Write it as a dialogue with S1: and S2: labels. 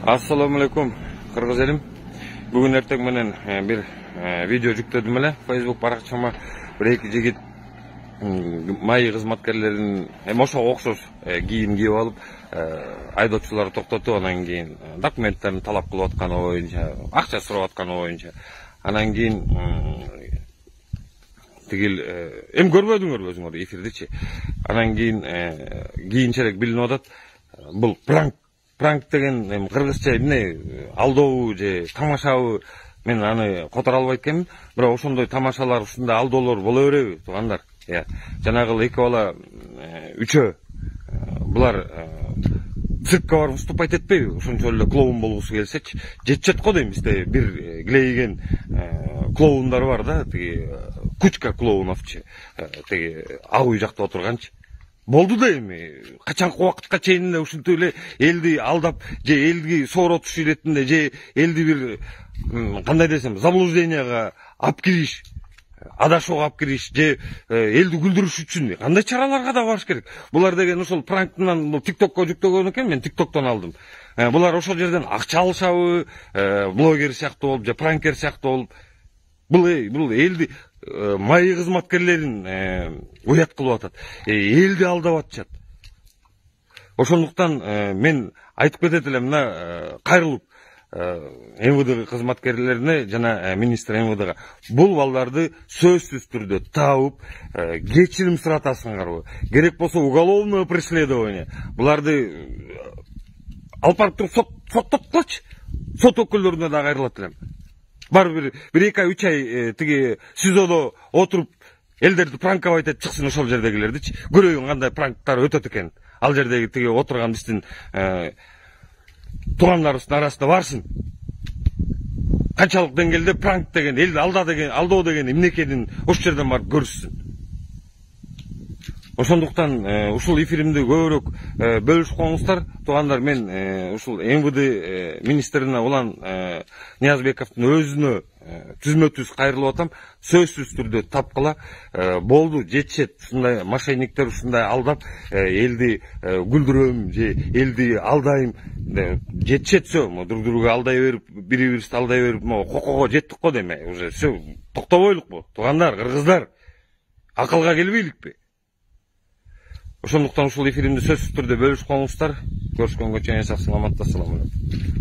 S1: Assalamu alaikum Kırgız elim. Bugün ertek menen bir video yükledim ele. Facebook barакчама bir-iki jigit may kızmatkerlerin oşo okşoş kiyim kiyip alıp айдоочуларды токтотуп, анан кийин документтерин талап кылып атканы боюнча, акча сурап атканы боюнча, анан кийин тигил эми көрбөдүңөрбү өзүңөр эфирдичи. Анан кийин кийинчерээк билинип атат. Бул пранк деген кыргызча эмне алдоо же тамашабы, мен аны которо албайт экенмин. Бирок ошондой тамашалар, ушундай алдоолор боло береби туугандар? Жанагы эки бала үчөө булар циркке барып выступать этпейби? Ошончо эле клоун болгусу келсечи, жетишет го дейм. Бизде бир клейген клоундар бар да, тиги кучка клоуновчу, тиги ак үй жакта отурганчы. Болду да эми качанкы убакытка чейин эле ушинтип эле элди алдап же элди сооротуш иретинде же элди бир кандай десем заблужденияга алып кириш, адашууга алып кириш же элди күлдүрүш үчүн кандай чараларга да барыш керек? Булар деген ошол пранктан тиктокко жүктөгөн экен, мен тиктоктон алдым. Булар ошол жерден акча алышабы, блогер сыяктуу болуп же пранкер сыяктуу болуп, бул элди май кызматкерлерин уят кылып атат, элди алдап атышат. Ошондуктан мен айтып кетет элем, мына кайрылып МВД кызматкерлерине жана министр МВДга бул балдарды сөзсүз түрдө таап кечирим суратасыңарбы, керек болсо уголовное преследование, буларды алып барып туруп соттоткулачы, сот өкүлдөрүнө да кайрылат элем. Бар bir-iki ay, 3 ay tigi sizodо отуруп элдерди пранкабайт этип чыксын ошол жердегилердичи. Көрөйүн кандай пранктар өтөт экен. Ал жердеги тиги отурган биздин туугандарыбыздын арасында барсын. Канчалык деңгээлде пранк деген, элди алдоо деген эмне экенин ошол жерден барып көрүшсүн. Ошондуктан ушул эфиримди көбүрөөк бөлүшүп коюңуздар. Туугандар, мен ушул МВД министрине улан Ниязбековдун өзүнө түзмө-түз кайрылып атам. Сөзсүз түрдө тапкыла. Болду, жетишет. Ушундай мошенниктер ушундай алдап элди күлдүрөм же элди алдайм. Жетишет все. Друг-друга алдай берип, бири-бирибизди алдай берип, кокого жеттик го деме. Уже все. Токтобойлукпу? Туугандар, кыргыздар. Акылга келбейликпи? Ошондуктан ушул эфиримди сөзсүз түрдө бөлүшүп коюңуздар. Көрүшкөнгө чейин сак саламатта, assalomu alaykum.